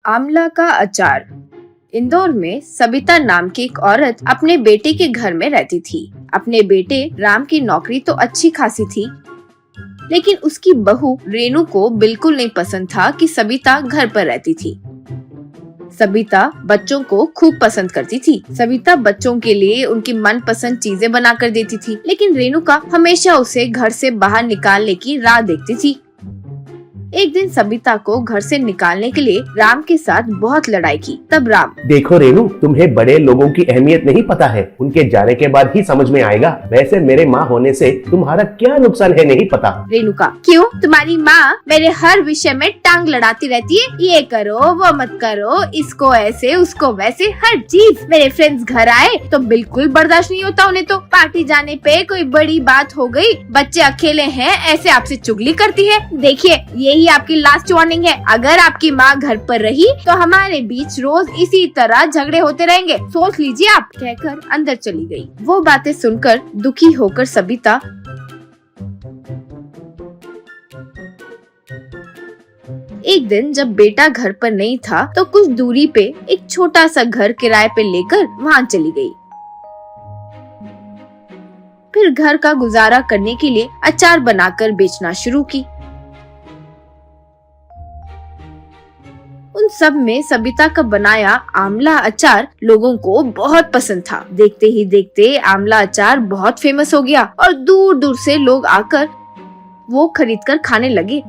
आंवला का अचार। इंदौर में सबिता नाम की एक औरत अपने बेटे के घर में रहती थी। अपने बेटे राम की नौकरी तो अच्छी खासी थी, लेकिन उसकी बहू रेनू को बिल्कुल नहीं पसंद था कि सबिता घर पर रहती थी। सबिता बच्चों को खूब पसंद करती थी। सबिता बच्चों के लिए उनकी मनपसंद चीजें बना कर देती थी, लेकिन रेणुका हमेशा उसे घर से बाहर निकालने की राह देखती थी। एक दिन सबिता को घर से निकालने के लिए राम के साथ बहुत लड़ाई की। तब राम, देखो रेनू, तुम्हें बड़े लोगों की अहमियत नहीं पता है, उनके जाने के बाद ही समझ में आएगा। वैसे मेरे माँ होने से तुम्हारा क्या नुकसान है नहीं पता। रेणुका, क्यों? तुम्हारी माँ मेरे हर विषय में टांग लड़ाती रहती है। ये करो, वो मत करो, इसको ऐसे उसको वैसे, हर चीज। मेरे फ्रेंड्स घर आए तो बिल्कुल बर्दाश्त नहीं होता उन्हें। तो पार्टी जाने पे कोई बड़ी बात हो गई, बच्चे अकेले हैं, ऐसे आपसे चुगली करती है। देखिए, यही आपकी लास्ट वार्निंग है। अगर आपकी माँ घर पर रही तो हमारे बीच रोज इसी तरह झगड़े होते रहेंगे, सोच लीजिए आप, कहकर अंदर चली गई। वो बातें सुनकर दुखी होकर सबिता एक दिन जब बेटा घर पर नहीं था तो कुछ दूरी पे एक छोटा सा घर किराए पे लेकर वहाँ चली गई। फिर घर का गुजारा करने के लिए अचार बनाकर बेचना शुरू की। उन सब में सबिता का बनाया आंवला अचार लोगों को बहुत पसंद था। देखते ही देखते आंवला अचार बहुत फेमस हो गया और दूर दूर से लोग आकर वो खरीदकर खाने लगे।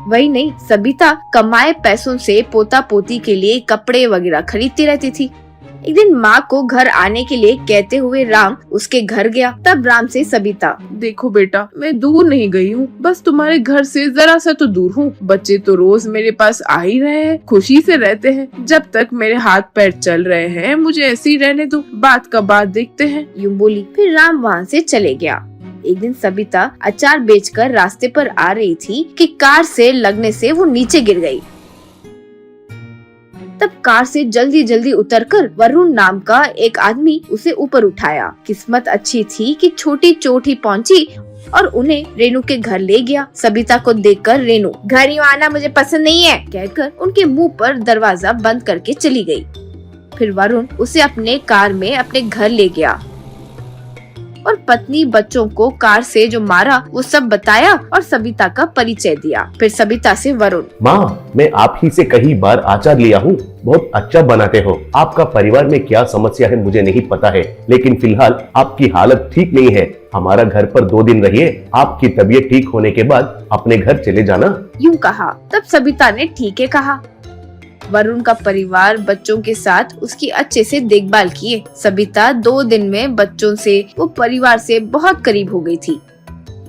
वही नहीं, सबिता कमाए पैसों से पोता पोती के लिए कपड़े वगैरह खरीदती रहती थी। एक दिन माँ को घर आने के लिए कहते हुए राम उसके घर गया। तब राम से सबिता, देखो बेटा, मैं दूर नहीं गई हूँ, बस तुम्हारे घर से जरा सा तो दूर हूँ। बच्चे तो रोज मेरे पास आ ही रहे हैं, खुशी से रहते हैं। जब तक मेरे हाथ पैर चल रहे हैं मुझे ऐसे ही रहने दो, बात का बात देखते हैं, यूं बोली। फिर राम वहाँ से चले गया। एक दिन सबिता अचार बेचकर रास्ते पर आ रही थी कि कार से लगने से वो नीचे गिर गई। तब कार से जल्दी जल्दी उतरकर वरुण नाम का एक आदमी उसे ऊपर उठाया। किस्मत अच्छी थी कि छोटी चोट ही पहुंची और उन्हें रेनू के घर ले गया। सबिता को देखकर रेनू, घर ही आना मुझे पसंद नहीं है, कहकर उनके मुंह पर दरवाजा बंद करके चली गई। फिर वरुण उसे अपने कार में अपने घर ले गया और पत्नी बच्चों को कार से जो मारा वो सब बताया और सबिता का परिचय दिया। फिर सबिता से वरुण, माँ, मैं आप ही से कई बार अचार लिया हूँ, बहुत अच्छा बनाते हो। आपका परिवार में क्या समस्या है मुझे नहीं पता है, लेकिन फिलहाल आपकी हालत ठीक नहीं है। हमारा घर पर 2 दिन रहिए, आपकी तबीयत ठीक होने के बाद अपने घर चले जाना। यूं कहा। तब सबिता ने ठीक है कहा। वरुण का परिवार बच्चों के साथ उसकी अच्छे से देखभाल किए। सबिता 2 दिन में बच्चों से वो परिवार से बहुत करीब हो गई थी।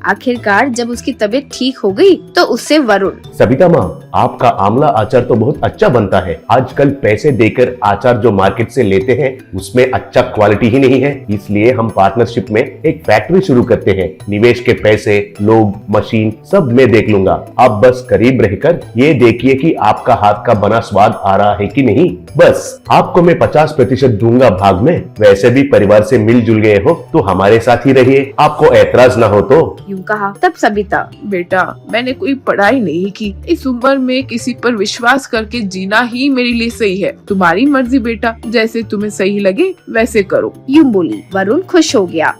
आखिरकार जब उसकी तबीयत ठीक हो गई तो उससे वरुण, सबिता माँ, आपका आंवला अचार तो बहुत अच्छा बनता है। आजकल पैसे देकर अचार जो मार्केट से लेते हैं उसमें अच्छा क्वालिटी ही नहीं है, इसलिए हम पार्टनरशिप में एक फैक्ट्री शुरू करते हैं। निवेश के पैसे, लोग, मशीन सब मैं देख लूंगा। आप बस करीब रहकर ये देखिए कि आपका हाथ का बना स्वाद आ रहा है कि नहीं। बस आपको मैं 50% दूंगा भाग में। वैसे भी परिवार से मिलजुल गए हो तो हमारे साथ ही रहिए, आपको ऐतराज न हो तो। यूं कहा। तब सबिता, बेटा, मैंने कोई पढ़ाई नहीं की, इस उम्र में किसी पर विश्वास करके जीना ही मेरे लिए सही है। तुम्हारी मर्जी बेटा, जैसे तुम्हें सही लगे वैसे करो, यूं बोली। वरुण खुश हो गया।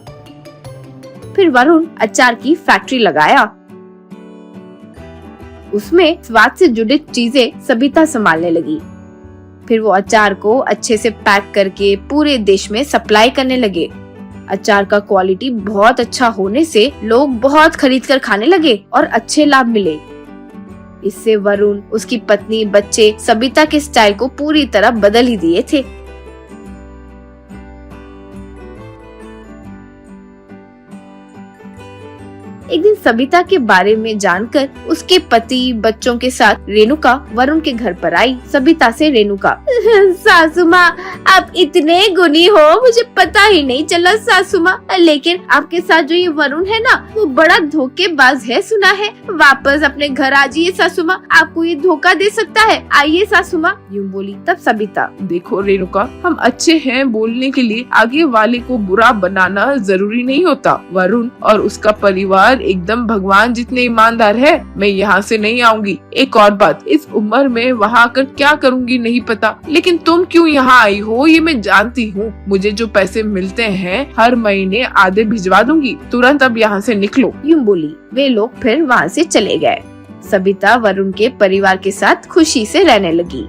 फिर वरुण अचार की फैक्ट्री लगाया। उसमें स्वाद से जुड़ी चीजें सबिता संभालने लगी। फिर वो अचार को अच्छे से पैक करके पूरे देश में सप्लाई करने लगे। अचार का क्वालिटी बहुत अच्छा होने से लोग बहुत खरीद कर खाने लगे और अच्छे लाभ मिले। इससे वरुण, उसकी पत्नी, बच्चे सबिता के स्टाइल को पूरी तरह बदल ही दिए थे। एक दिन सबिता के बारे में जानकर उसके पति बच्चों के साथ रेणुका वरुण के घर पर आई। सबिता से रेणुका, सासू माँ, आप इतने गुणी हो, मुझे पता ही नहीं चला सासू माँ। लेकिन आपके साथ जो ये वरुण है ना, वो बड़ा धोखेबाज है, सुना है। वापस अपने घर आ जाइए सासू माँ, आपको ये धोखा दे सकता है, आइए सासू माँ, यूं बोली। तब सबिता, देखो रेणुका, हम अच्छे हैं बोलने के लिए आगे वाले को बुरा बनाना जरूरी नहीं होता। वरुण और उसका परिवार परिवार एकदम भगवान जितने ईमानदार है। मैं यहाँ से नहीं आऊंगी। एक और बात, इस उम्र में वहाँ आकर क्या करूँगी नहीं पता, लेकिन तुम क्यों यहाँ आई हो ये मैं जानती हूँ। मुझे जो पैसे मिलते हैं हर महीने आधे भिजवा दूंगी। तुरंत अब यहाँ से निकलो। यूं बोली वे लोग फिर वहाँ से चले गए। सबिता वरुण के परिवार के साथ खुशी से रहने लगी।